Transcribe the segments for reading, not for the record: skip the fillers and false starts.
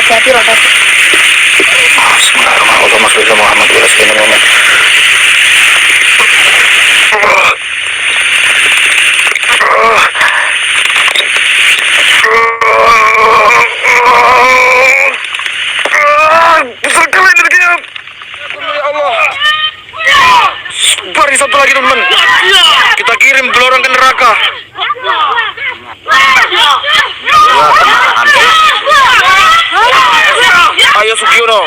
Hati-hatilah, Kakek. Bismillahirrahmanirrahim. Besar kali energinya. Ya Allah. Bari satu lagi, teman. Kita kirim belorong ke neraka. Ayo Sugiono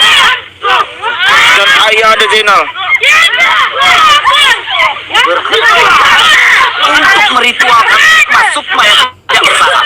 dan ayah ada Zainal untuk meritualkan masuk mayat yang bersalah.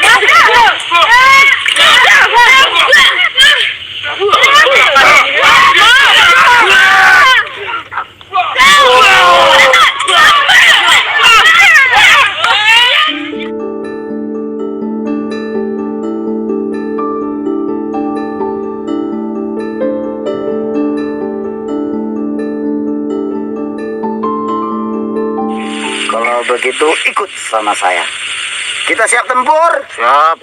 Kalau begitu ikut sama saya. Kita siap tempur? Siap.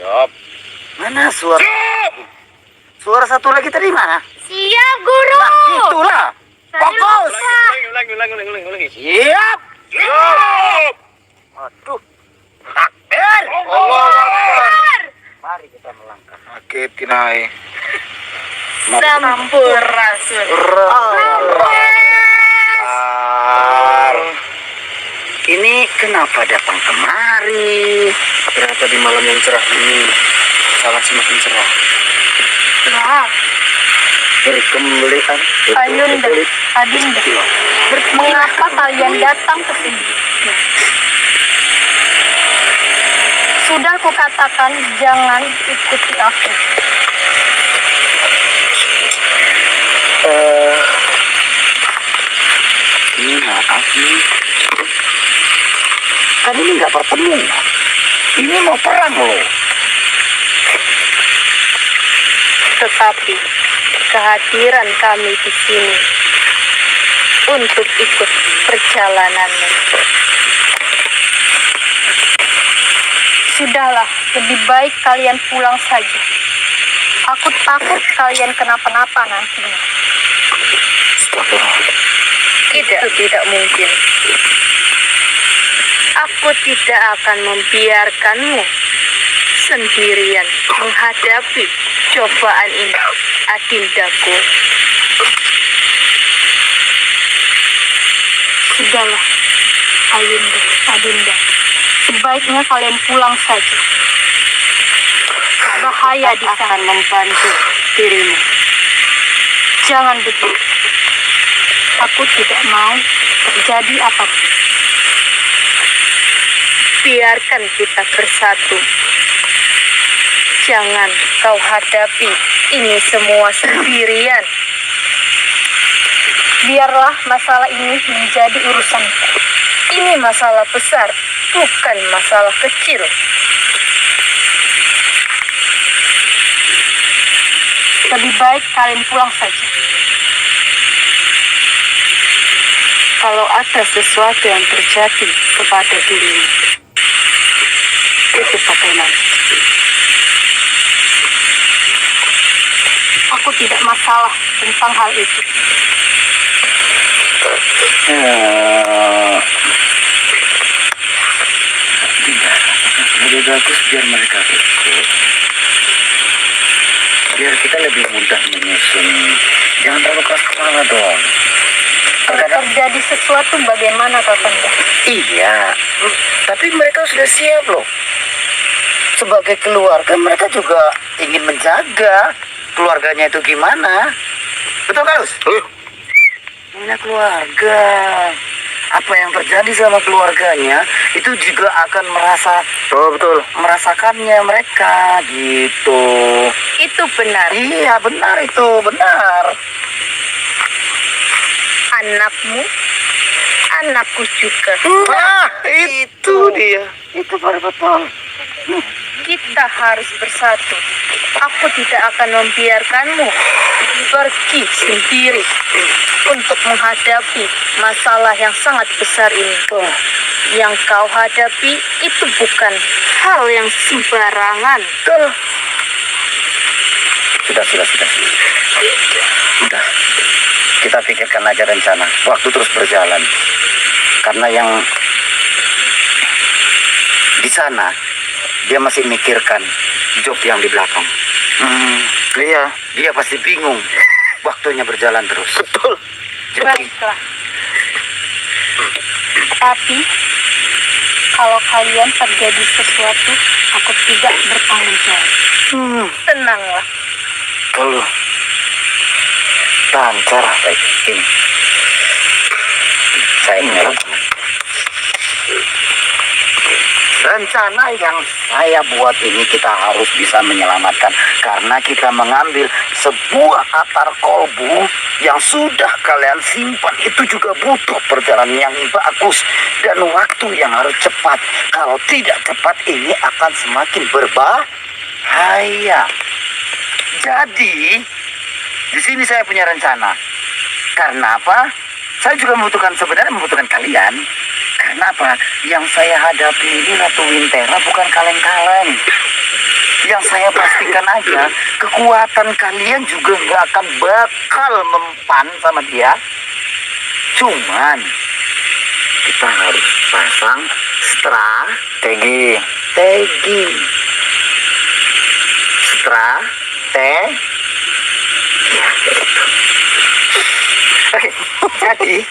Mana suara? Suara satu lagi tadi mana? Siap, Guru. Nah, itulah. Fokus. Ulangi. Siap. Siap. Aduh. Takbir. Allah Akbar. Mari kita melangkah. Sakit kinai. Sampurasun. Ini kenapa datang kemari? Ternyata di malam yang cerah ini sangat semakin cerah. Nah, Berkembalian. Ayunda, Adinda, mengapa kalian datang ke sini? Sudah kukatakan jangan ikuti aku. Ini maaf nih. Kan ini nggak pertemuan. Ini mau perang loh. Tetapi kehadiran kami di sini untuk ikut perjalananmu. Sudahlah, lebih baik kalian pulang saja. Aku takut kalian kenapa-napa nantinya. Tidak mungkin. Aku tidak akan membiarkanmu sendirian menghadapi cobaan ini, Adindaku. Sudahlah, Ayunda, Adinda. Sebaiknya kalian pulang saja. Bahaya di sana. Akan membantu dirimu. Jangan begitu. Aku tidak mau terjadi apapun. Biarkan kita bersatu. Jangan kau hadapi ini semua sendirian. Biarlah masalah ini menjadi urusanku. Ini masalah besar, bukan masalah kecil. Lebih baik kalian pulang saja. Kalau ada sesuatu yang terjadi kepada dirimu, itu pakai nanti. Aku tidak masalah tentang hal itu. Lebih bagus biar mereka ikut. Biar kita lebih mudah menyusun. Jangan terlalu keras kepala dong. Kalau terjadi sesuatu bagaimana, Kakanda? Iya, tapi mereka sudah siap loh. Sebagai keluarga mereka juga ingin menjaga keluarganya itu gimana. Betul kan, Us? Ini keluarga. Apa yang terjadi sama keluarganya itu juga akan merasakannya mereka gitu. Itu benar. Iya, benar itu, benar. Anakmu, anakku juga. Wah, itu dia. Itu baru betul. Kita harus bersatu. Aku tidak akan membiarkanmu pergi sendiri untuk menghadapi masalah yang sangat besar ini. Yang kau hadapi itu bukan hal yang sembarangan. Sudah. Udah. Kita pikirkan aja rencana. Waktu terus berjalan. Karena yang di sana dia masih mikirkan job yang di belakang. Iya, dia pasti bingung. Waktunya berjalan terus. Betul. Jadi, Baiklah. Tapi kalau kalian terjadi sesuatu, aku tidak bertanggung jawab. Tenanglah. kalau lancar baik ini. Saya menyerah. Rencana yang saya buat ini kita harus bisa menyelamatkan karena kita mengambil sebuah atar kolbu yang sudah kalian simpan itu juga butuh perjalanan yang bagus dan waktu yang harus cepat. Kalau tidak cepat ini akan semakin berbahaya. Jadi di sini saya punya rencana. Karena apa? Saya juga sebenarnya membutuhkan kalian. Karena apa? Yang saya hadapi ini Ratu Wintera bukan kaleng-kaleng. Yang saya pastikan aja, kekuatan kalian juga nggak akan bakal mempan sama dia. Cuman kita harus pasang strategi. Ya, itu. Oke,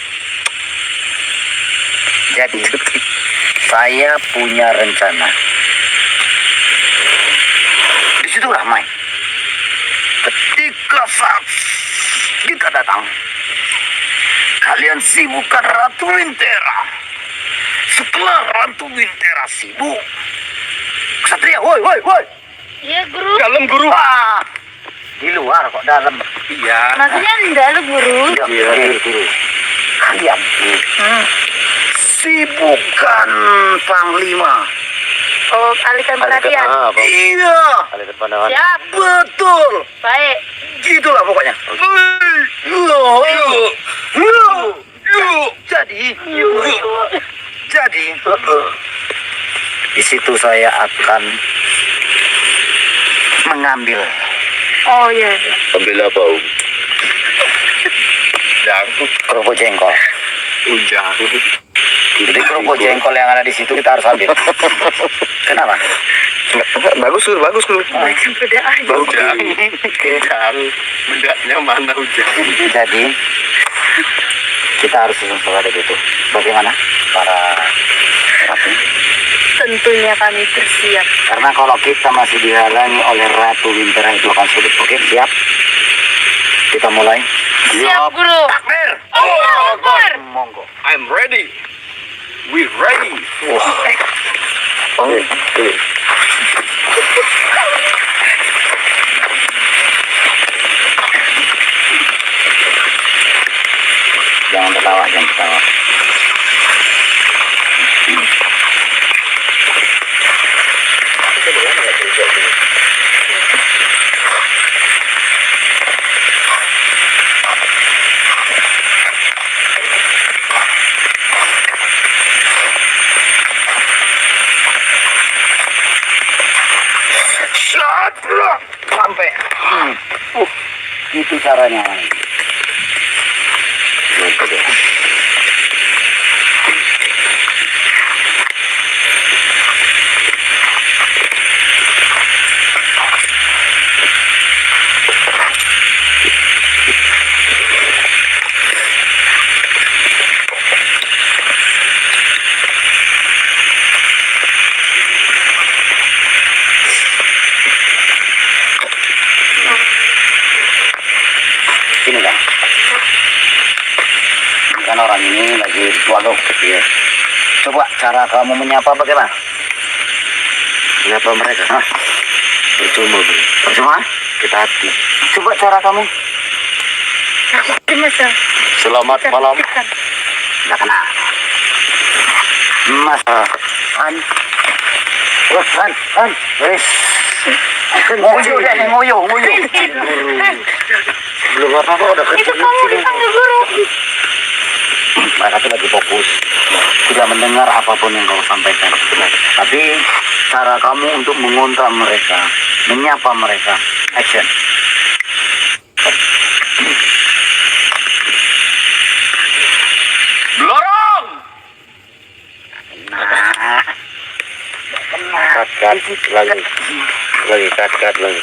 jadi saya punya rencana. Di situ ramai. Ketika saat kita datang, kalian sibukkan Ratu Wintera. Setelah Ratu Wintera sibuk, Ksatria, woi. Iya, Guru. Dalam guru. Ah, di luar kok dalam. Iya. Maksudnya enggak lu, Guru. Iya, guru. Kalian sibukkan Panglima. Oh, alihkan perhatian. Iya, Siap. betul. Baik. Gitulah pokoknya. Jadi, di situ saya akan mengambil Oh, iya. Ambil apa, Om? Jangkut. kerupuk jengkol. Jangkut. Jadi kerupuk jengkol yang ada di situ kita harus ambil. Kenapa? Bagus, Guru. Beda aja. Ujang. Bedanya mana Ujang? Jadi kita harus susun strategi itu. Bagaimana para ratu? Tentunya kami bersiap. Karena kalau kita masih dihalangi oleh Ratu Wintera itu akan sulit. Oke, siap? Kita mulai. Siap, Guru. Takbir. Allahu Akbar. Monggo. I'm ready. We ready. Oke. Jangan ketawa. Sampai. Itu caranya. Gitu deh. Sini kan. Kan orang ini lagi waduh. Iya. Coba cara kamu menyapa bagaimana? Menyapa mereka. Hah? Percuma? Kita hati. Coba cara kamu. Gimana? Selamat malam. Nggak kena. Mas. Han. Wes. Nguyu deh, nguyu. Belum apa-apa udah Itu kamu dipanggil Guru. Mereka tuh lagi fokus, tidak mendengar apapun yang kau sampaikan. Tapi cara kamu untuk mengontra mereka, menyapa mereka, action. Lorong. Nah, Kat lagi kat lagi.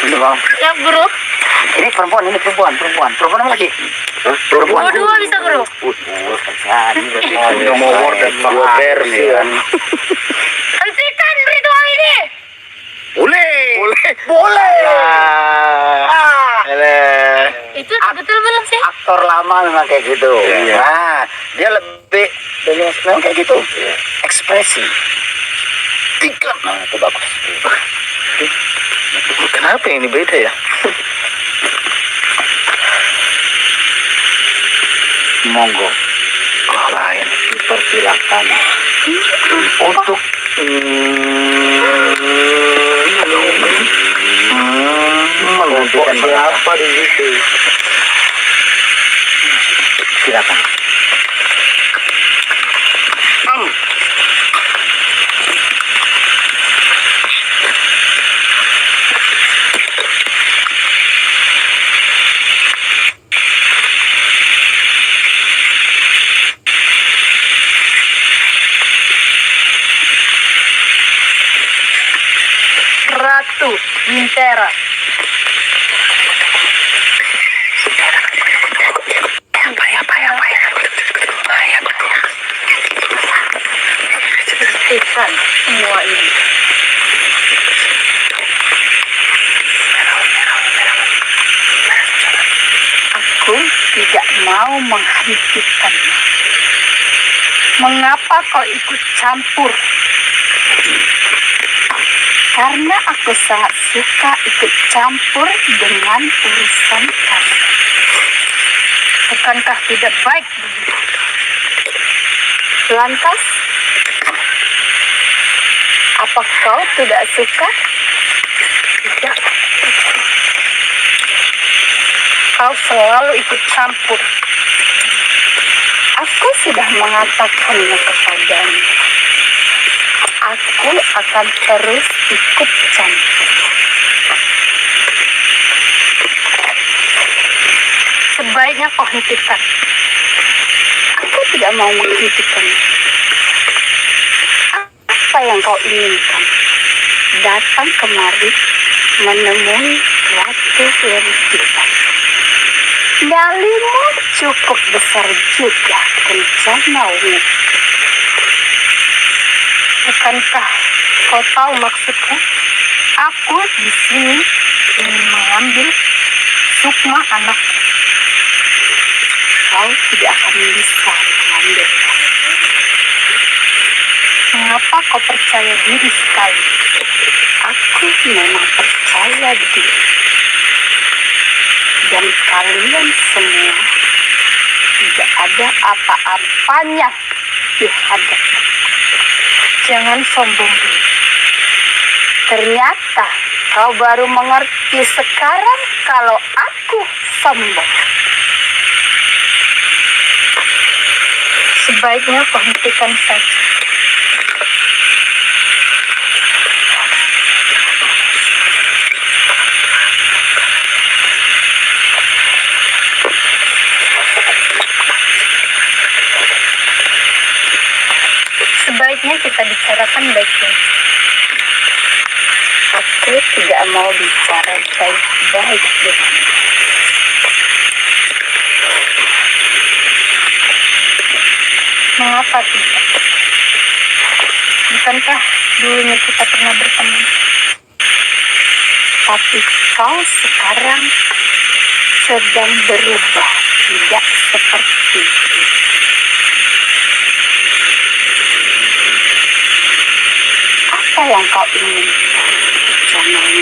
ini bang. Ya bro, Ini perempuan apa lagi? Perempuan. dua bisa bro. Yang mau dan dua versi kan. Hentikan ritual ini. Boleh. Itu betul belum sih? Aktor lama memang kayak gitu. Iya. Nah, dia lebih memang kayak gitu. Ekspresi. Tingkat. Nah, itu bagus. Kenapa ini beda ya? Monggo. Lain. Dipersilakan untuk menentukan Siapa di situ? silakan. Ratu Wintera. Hentikan semua ini. Aku tidak mau menghentikannya. Mengapa kau ikut campur? Karena aku sangat suka ikut campur dengan urusan kamu. Bukankah tidak baik begitu? Lantas, apa kau tidak suka? Tidak. Kau selalu ikut campur. Aku sudah mengatakannya kepadamu. Aku akan terus ikut campur. Sebaiknya kau hentikan. Aku tidak mau menghentikannya. Apa yang kau inginkan? Datang kemari menemui Ratu Wintera. Nyalimu cukup besar juga, Kencanawu. Bukankah kau tahu maksudku? Aku di sini ingin mengambil Sukma anakku. Kau tidak akan bisa mengambilnya. Mengapa kau percaya diri sekali? Aku memang percaya diri. Dan kalian semua tidak ada apa-apanya di hadapan. Jangan sombong dulu. Ternyata kau baru mengerti sekarang kalau aku sombong. Sebaiknya kau hentikan saja. Sebaiknya kita bicarakan baik-baik. Aku tidak mau bicara baik-baik denganmu. Mengapa tidak? Bukankah dulunya kita pernah bertemu? Tapi kau sekarang sedang berubah, tidak seperti itu. Apa yang kau ingin? Jangan,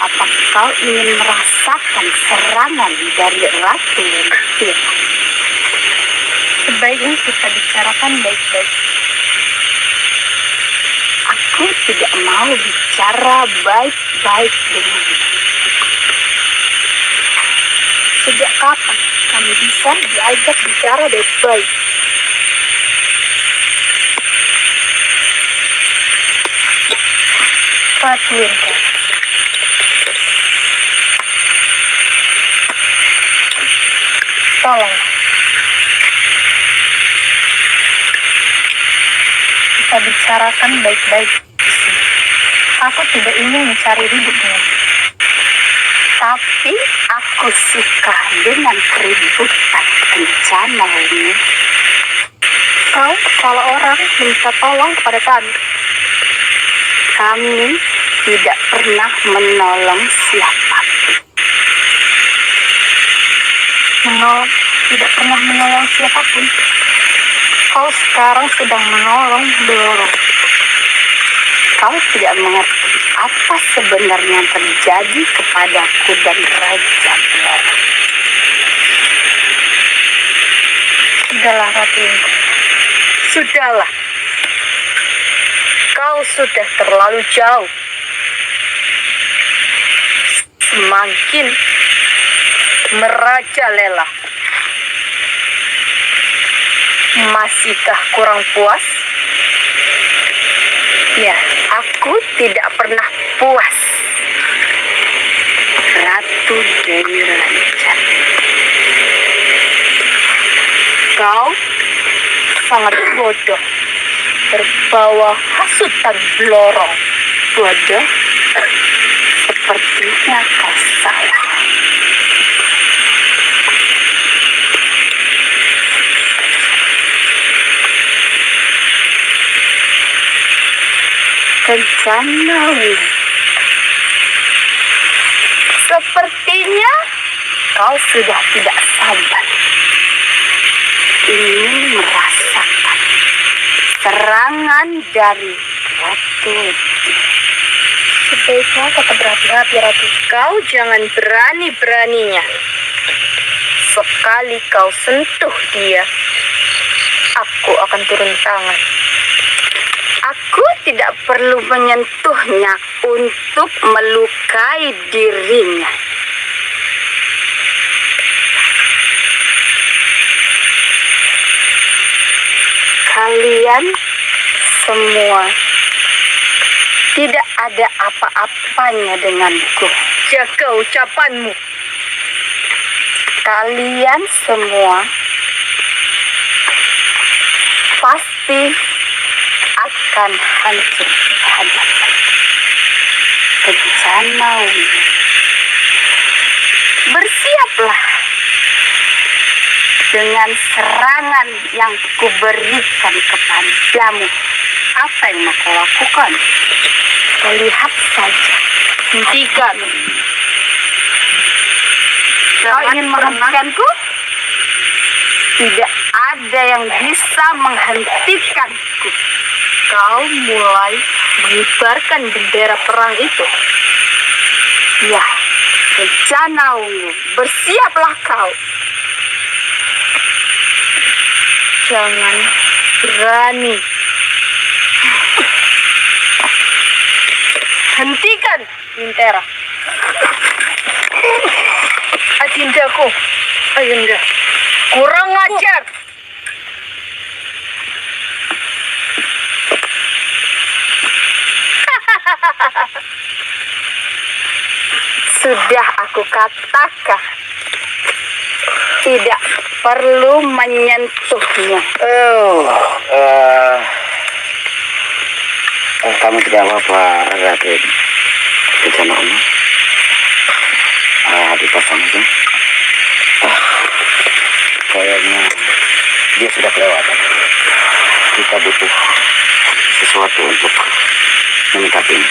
apa kau ingin merasakan serangan dari Ratu Wintera? Sebaiknya kita bicarakan baik-baik. Aku tidak mau bicara baik-baik denganmu. Sejak kapan kami bisa diajak bicara baik-baik? Ratu Wintera, Tolong. Kita bicarakan baik-baik di sini. Aku tidak ingin mencari ribut denganmu. Tapi aku suka dengan keributan bencana ini. Kau kalau orang minta tolong kepada kami. Kami tidak pernah menolong siapapun. Tidak pernah menolong siapapun. Kau sekarang sedang menolong Blorong. Kau tidak mengerti apa sebenarnya yang terjadi kepadaku dan Raja Blorong. Sudahlah, Ratu. Sudahlah. Kau sudah terlalu jauh. Semakin merajalela. Masihkah kurang puas? Ya, aku tidak pernah puas. Ratu Dewi Raja. Kau sangat bodoh. Terbawa hasutan Blorong. Bodoh? Sepertinya kau salah. Kencanawi. Sepertinya kau sudah tidak sabar ingin merasakan serangan dari Ratu. Sebaiknya kau berhati-hati, Ratu. Kau jangan berani-beraninya. Sekali kau sentuh dia, aku akan turun tangan. Aku tidak perlu menyentuhnya untuk melukai dirinya. Kalian semua tidak ada apa-apanya denganku. Jaga ucapanmu. Kalian semua pasti akan hancur di hadapan Kencanawi. Bersiaplah dengan serangan yang kuberikan kepadamu. Apa yang mau kau lakukan? Kau lihat saja. Hentikan. Kau ingin menghentikanku? Tidak ada yang bisa menghentikanku. Kau mulai mengibarkan bendera perang itu. Ya, Kencanawi, bersiaplah kau. Jangan berani. Hentikan, Bintera. Adindaku, Ayunda, kurang ajar. Sudah aku katakan, tidak perlu menyentuhnya. Kamu tidak apa-apa, Ratu Kencanawi. Dipasang itu. Kayaknya dia sudah kelewatan. Kita butuh sesuatu untuk meningkatkan.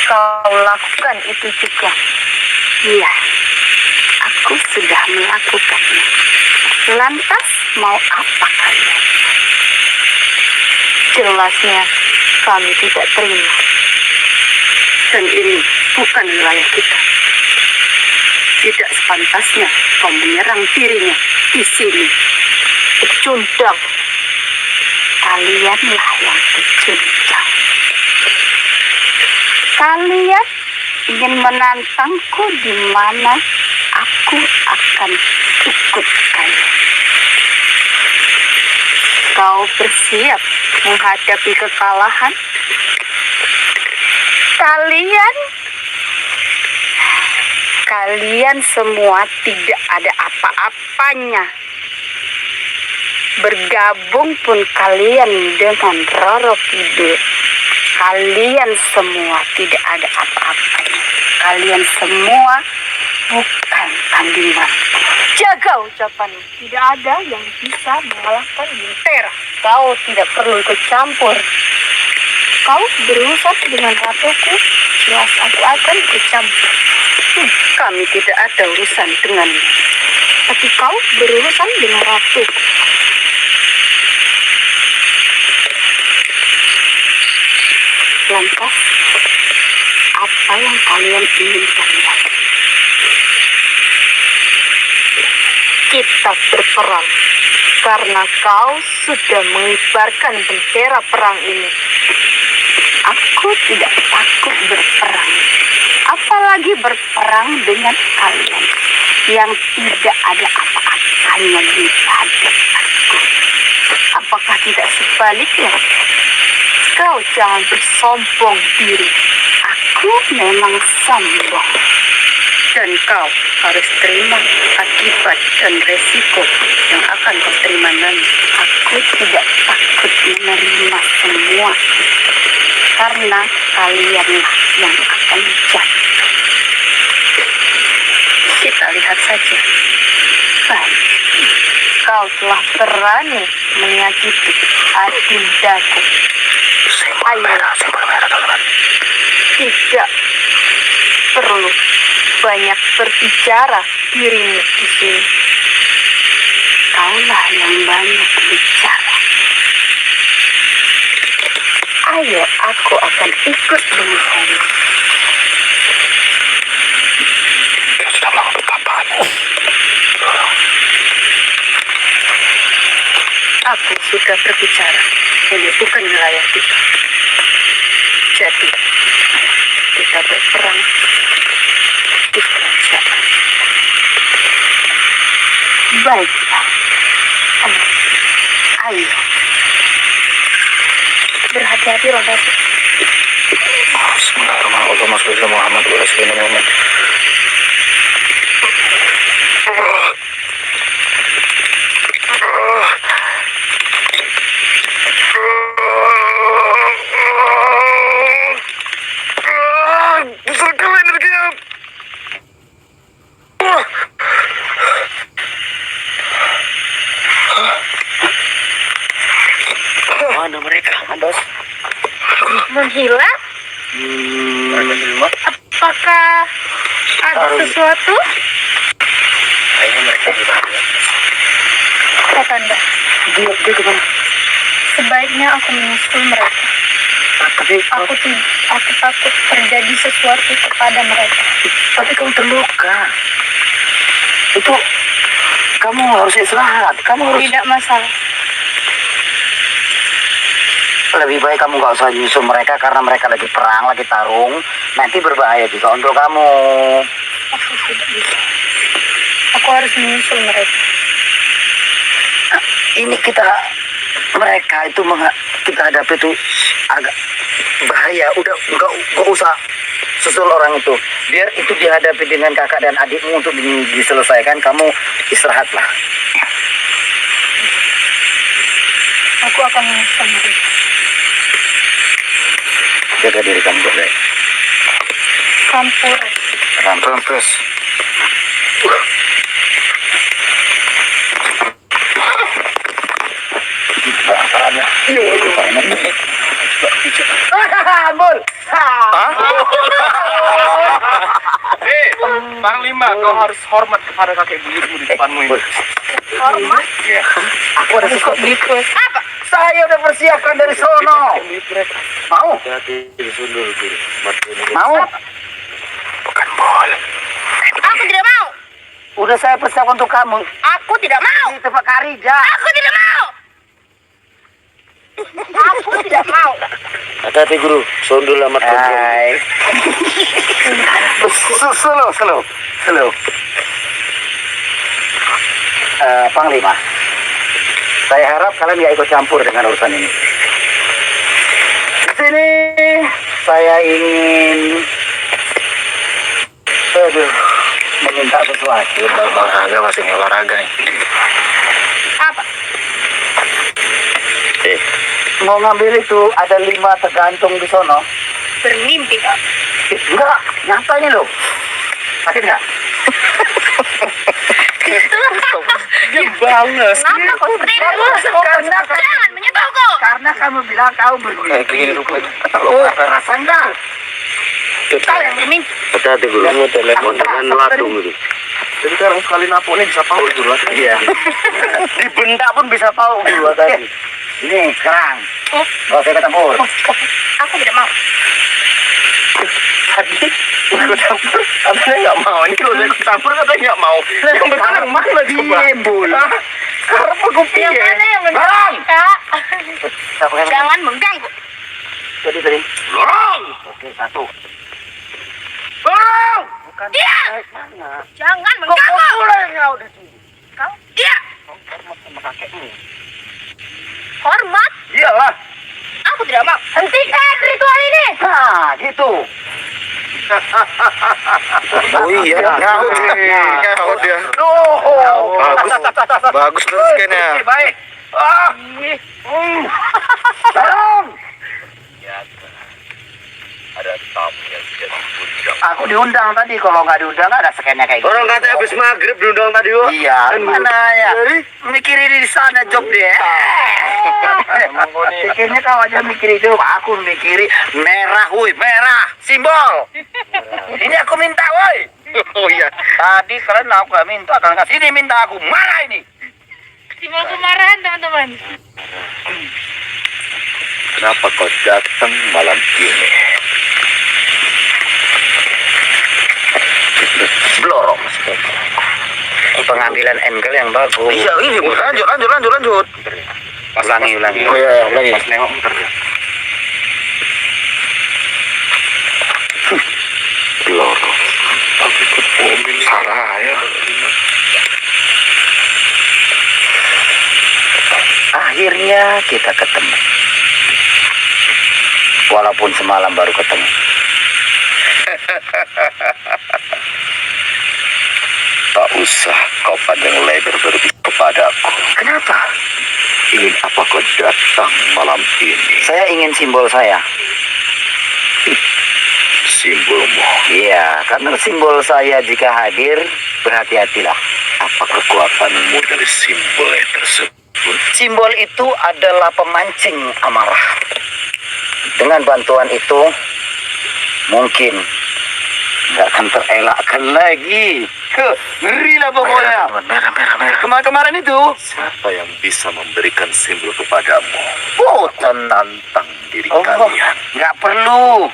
Kau lakukan itu juga. Iya, aku sudah melakukannya. Lantas mau apa kalian? Jelasnya kami tidak terima. Dan ini bukan wilayah kita. Tidak sepantasnya kau menyerang dirinya di sini. Pecundang. Kalianlah yang pecundang. Kalian ingin menantangku di mana aku akan ikut kalian. Kau bersiap menghadapi kekalahan? Kalian semua tidak ada apa-apanya. Bergabung pun kalian dengan Roro Kidul. Kalian semua tidak ada apa-apanya. Kalian semua bukan tandingan. Jaga ucapanmu. Tidak ada yang bisa mengalahkan Yuntera. Kau tidak perlu ikut campur. Kau berurusan dengan ratuku, jelas aku akan ikut campur. Kami tidak ada urusan denganmu. Tapi kau berurusan dengan ratuku. Lantas, apa yang kalian inginkan lagi? Kita berperang karena kau sudah mengibarkan bendera perang ini. Aku tidak takut berperang, apalagi berperang dengan kalian yang tidak ada apa-apanya di hadapanku. Apakah tidak sebaliknya? Kau jangan bersombong diri. Aku memang sombong. Dan kau harus terima akibat dan resiko yang akan kau terima nanti. Aku tidak takut menerima semua itu. Karena kalianlah yang akan jatuh. Kita lihat saja. Baik. Kau telah berani menyakiti adindaku. Ayo, tidak perlu banyak berbicara dirimu di sini. Kaulah yang banyak bicara. Ayo, aku akan ikut dengan kamu. Dia sudah melakukan apa-apaan. Aku sudah berbicara. Ini bukan wilayah kita. Jadi, kita berperang di kerajaan. Baiklah. Ayo. Berhati-hati, Rasul. Bismillahirrahmanirrahim. Muhammad wa Rasulullah. Mana mereka, Bos? Menghilang? Apakah ada sesuatu? Kayaknya mereka di mana? Kakanda, Dia kemana? sebaiknya aku menyusul mereka. Tapi Aku takut terjadi sesuatu kepada mereka. kamu terluka. Itu kamu harus istirahat. Kamu harus. Tidak masalah. Lebih baik kamu gak usah nyusul mereka karena mereka lagi perang, lagi tarung. Nanti berbahaya juga untuk kamu. Aku tidak bisa. Aku harus menyusul mereka. Ini mereka itu kita hadapi itu agak bahaya. Udah gak usah susul orang itu. Biar itu dihadapi dengan kakak dan adikmu untuk diselesaikan. Kamu istirahatlah. Aku akan menyusul mereka. Jaga diri kamu baik. Campur. Rampes. Bol. Panglima, kau harus hormat kepada kakek buyutmu di depanmu ini. Hormat. Iya. Aku ada sesuatu. Apa? Saya udah persiapkan dari sono. Mau? Mau? Bukan bol. Aku tidak mau. Udah saya persiapkan untuk kamu. Aku tidak mau. Di tempat Karija. Aku tidak mau. Aku tidak mau. Hati-hati guru, sondul amat Hai. Slow. Panglima, saya harap kalian nggak ikut campur dengan urusan ini. Di sini saya ingin minta sesuatu. Olahraga pasti olahraga nih. Apa? Mau ngambil itu ada 5 tergantung di sono. Bermimpi kau. Enggak, nyata ini loh. Sakit nggak? Dia banget. Kenapa kau seperti itu? Jangan menyentuhku. Karena kamu bilang kau bermimpi. Rasa enggak? Kau yang bermimpi. Hati-hati guru. Kamu telepon dengan ladung gitu. Jadi sekarang sekali napo ini bisa paul dulu. Iya. Dibentak pun bisa tahu dulu tadi. Ini kerang. Gak usah campur. Aku tidak mau. Tadi ikut campur, katanya nggak mau. Ini kalau ikut campur katanya nggak mau. Yang betul yang mana coba? Karena aku Yang mana yang mengganggu? Kak? Jangan mengganggu. Tadi. Lorong! Oke, 1. Lorong! Bukan. Iya. Mana? Jangan Kok mengganggu. mulai kau di sini? Kau? Iya. Hormat sama kakekmu. Hormat. Iyalah. Aku tidak mau. Hentikan ritual ini. Nah, gitu. Oh iya, nyaut dia. Oh, Bagus terus kayaknya. Baik. Tolong. Ada tamu yang tidak diundang. Aku diundang tadi, kalau nggak diundang ada skennya kayak gitu. Orang katanya habis maghrib diundang tadi. Iya, mana ya? Mikirin di sana job dia. Pikirnya kau aja mikir itu, aku mikirin merah, woi, merah, simbol. Ini aku minta, woi. Oh iya. Tadi kalian aku gak minta, kalian kasih ini minta aku, mana ini? Simbol kemarahan teman-teman. Kenapa kau datang malam ini? Blorong. Pengambilan angle yang bagus. Iya, ini lanjut. Ulangi. Oh iya, ulangi. Pas nengok muter ya. Lorong. Aku ketemu Sarah ya. Akhirnya kita ketemu. Walaupun semalam baru ketemu. Tak usah kau panjang lebar berbicara kepadaku. Kenapa? Ingin apa kau datang malam ini? Saya ingin simbol saya. Simbolmu. Iya, karena simbol saya jika hadir, berhati-hatilah. Apa kekuatanmu dari simbol tersebut? Simbol itu adalah pemancing amarah. Dengan bantuan itu, mungkin nggak akan terelakkan lagi. Ngeri lah pokoknya. Merah. Kemarin itu, Siapa yang bisa memberikan simbol kepadamu? oh, Tantang diri oh, kalian. nggak perlu.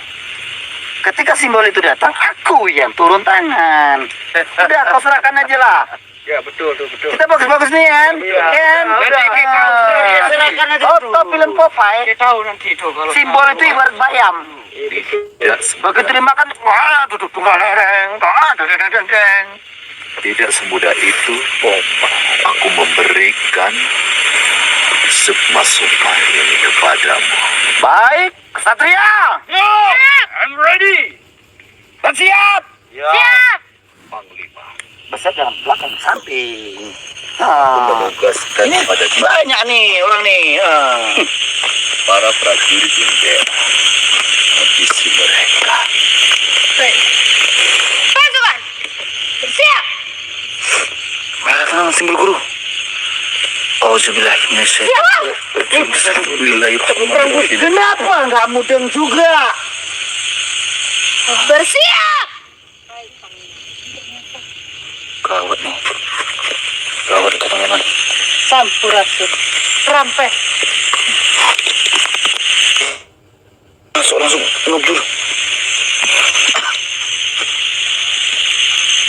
Ketika simbol itu datang, aku yang turun tangan. Udah, kau serahkan aja lah. Ya betul. Kita bagus-bagus nih kan? Iya. Kan? Nanti kita Serahkan aja. Oh, film Popeye. Kita tahu nanti itu kalau Simbol itu ibarat bayam. tidak Begitu dimakan, wah, duduk tunggal lereng. Deng. tidak semudah itu. Aku memberikan masukan ini kepadamu. Baik, Kesatria. I'm ready. Bersiap. Siap. Panglima. Besar dalam belakang samping. Menugaskan Ini pada banyak nih orang nih. para prajurit India habisi mereka. Baik. Pasukan. Bersiap. Mana simbol guru? Kenapa nggak mudeng juga? Bersiap. Gawat nih. Gawat itu teman-teman. Sampurasun. Rampeh. Langsung ngebul.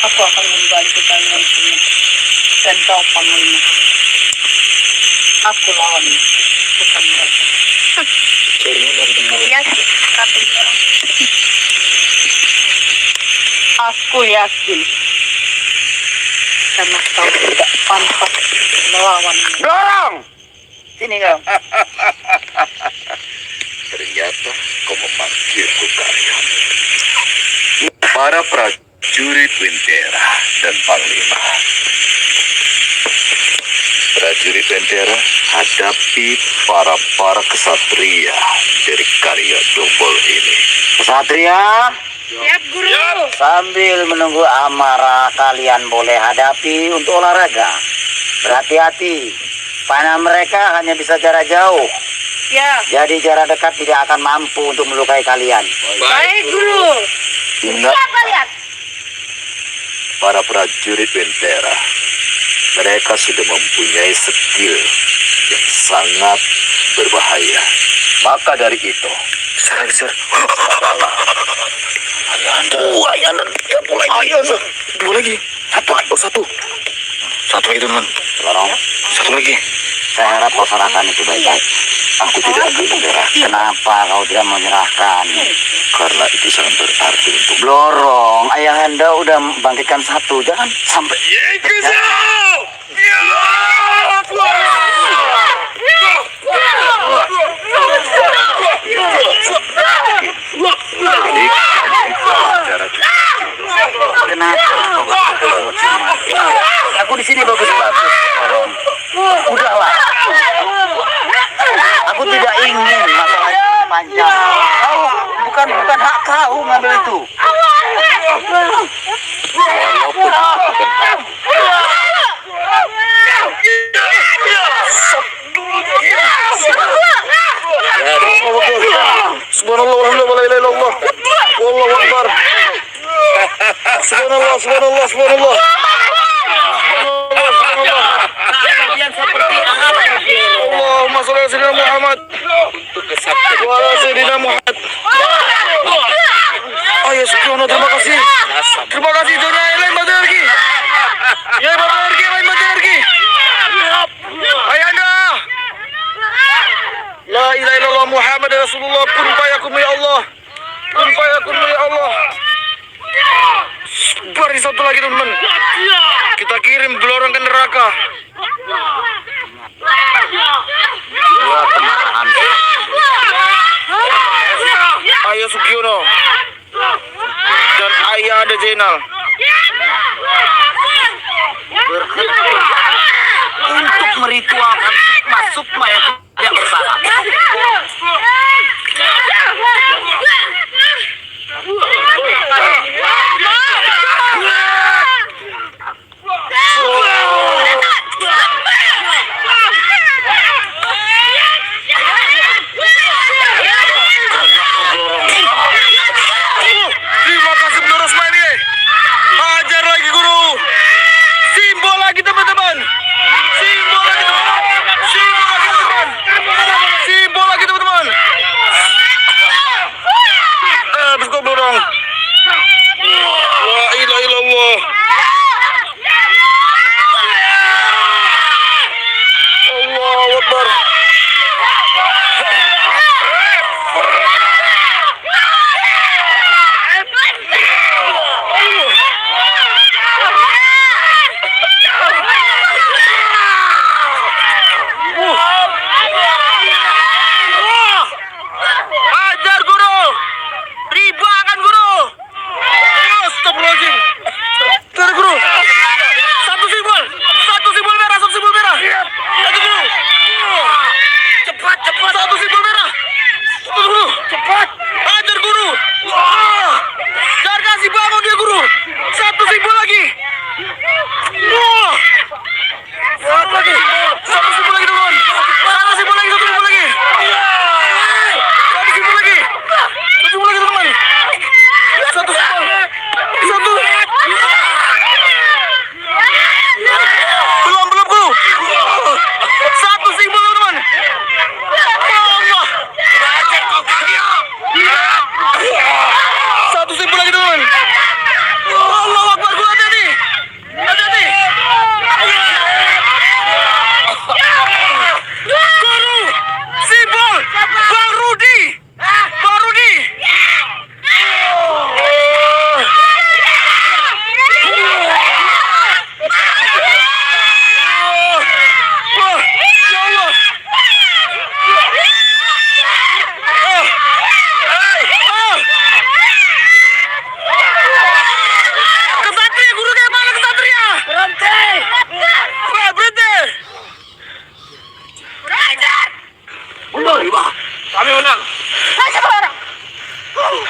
Aku akan membantu kalian semua. Dan kau panglima. Aku lawanmu. Bukan mereka. Yakin, tapi aku yakin karena kau tidak pantas melawan. Dorong. Sini kau. Ternyata kau memanggilku kalian. Para prajurit Prajurit Wintera dan Panglima. Prajurit Wintera, hadapi para kesatria dari karya Dombol ini. Kesatria, Siap, Guru. sambil menunggu amarah kalian boleh hadapi untuk olahraga. Berhati-hati, panah mereka hanya bisa jarak jauh. Ya. Jadi jarak dekat tidak akan mampu untuk melukai kalian. Baik, Guru. Ingat Siapa lihat? para prajurit Wintera. Mereka sudah mempunyai skill yang sangat berbahaya. Maka dari itu, Serang, Sir. Ayahanda, Ayanda. Ayanda. Dua lagi. Satu. Satu lagi, teman. Lorong, Satu lagi. saya harap kau serahkan itu baik-baik. aku tidak akan menyerah Kenapa kau tidak menyerahkan? karena itu sangat berarti untuk Lorong, ayahanda udah bangkitkan satu. Jangan sampai... Kenapa kau berkata cuma? Aku di sini bagus-bagus, Lorong. Udahlah. Aku tidak ingin masalah itu panjang. Kau bukan hak kau ngambil itu. walaupun bukan Subhanallah, alhamdulillah, la ilaha illallah. Wallahu akbar. Subhanallah, subhanallah, subhanallah. Allahumma sholli ala sayyidina Muhammad. Wa ala sayyidina Muhammad. Ayah subhanallah, terima kasih. Terima kasih Jona, lain batu lagi. Ya batu lagi, lain batu lagi. Ayanda. La ilaha illallah Muhammad Rasulullah. Kun fayakun ya Allah. Kun fayakun ya Allah. Bari satu lagi teman. Kita kirim belorong ke neraka. Dua kemarahan. Ayah Sugiono dan ayah ada Jenal Berhenti untuk meritualkan sukma yang tidak bersalah. Terima kasih Guru Rosmani. Ajar lagi Guru. Simbol lagi teman-teman. Simbol lagi teman-teman. Simbol lagi teman-teman. Simbol lagi teman-teman.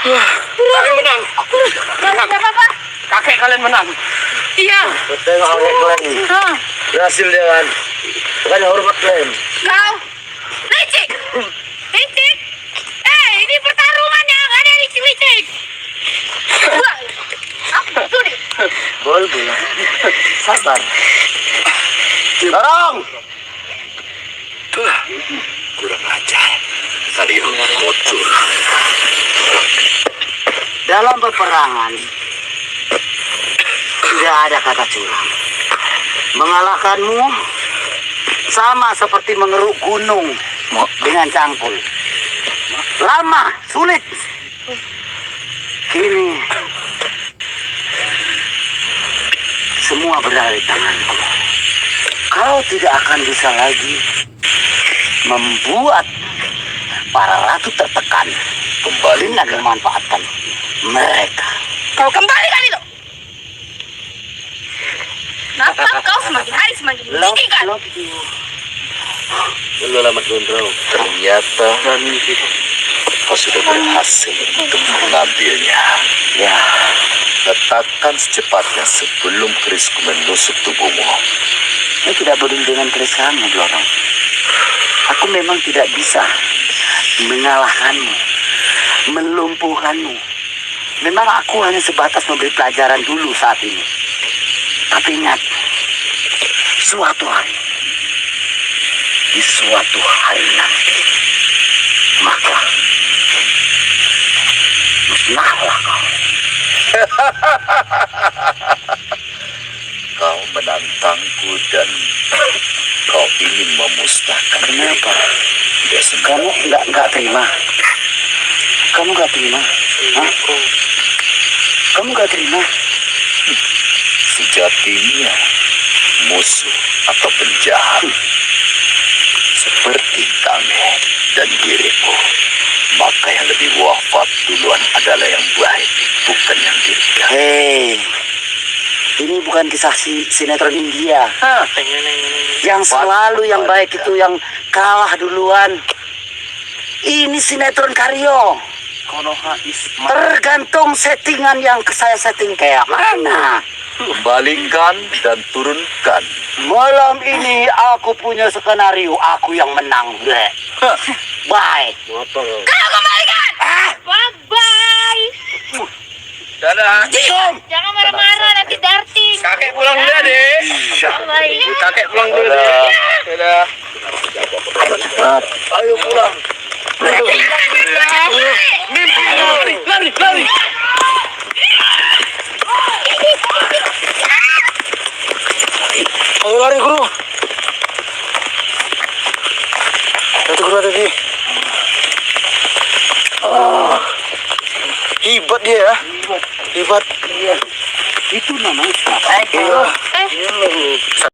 Kalian menang. Tidak apa-apa. Kakek kalian menang. Iya. Tengok kakek kalian nih. Hah. Berhasil dia kan. Makanya hormat kalian. Kau. Licik. Licik. Ini pertarungannya. Gak ada licik-licik. Aku sudi. Bol. Sabar. Dorong. Kurang ajar. Kalian bocor. Dalam peperangan tidak ada kata curang. Mengalahkanmu sama seperti mengeruk gunung dengan cangkul. Lama, sulit. Kini semua berada di tanganku. Kau tidak akan bisa lagi membuat para ratu tertekan. Kembali lagi memanfaatkan mereka. Kau kembalikan itu. Nampak kau semakin hari semakin meninggikan. Selamat gondrong. Ternyata kau sudah berhasil untuk mengambilnya. Ya, Letakkan secepatnya sebelum kerisku menusuk tubuhmu. saya tidak peduli dengan keresahanmu, Dorong. Aku memang tidak bisa mengalahkanmu, melumpuhkanmu. Memang aku hanya sebatas memberi pelajaran dulu saat ini. Tapi ingat, suatu hari, di suatu hari nanti, maka musnahlah kau. Kau menantangku dan kau ingin memusnahkan Kenapa? Tidak semua. Kamu nggak terima? Kamu nggak terima? Hah? Kamu nggak terima? Sejatinya musuh atau penjahat seperti kami dan dirimu, maka yang lebih wafat duluan adalah yang baik, bukan yang diri. Hei, ini bukan kisah sinetron India. Yang selalu yang baik itu yang kalah duluan. Ini sinetron Karyo. Tergantung settingan yang saya setting kayak mana. Kembalikan dan turunkan. Malam ini aku punya skenario, aku yang menang. Bleh. Baik. Kau kembalikan. Bye-bye. Dadah. Jangan marah-marah nanti darting. Kakek pulang dulu, Dek. Bye. Kakek pulang dulu, Dek. Dadah. Ayo pulang. Lari, lari. Ayo lari guru. Satu guru ada di. Hebat dia ya. Hebat. Itu namanya. Eh.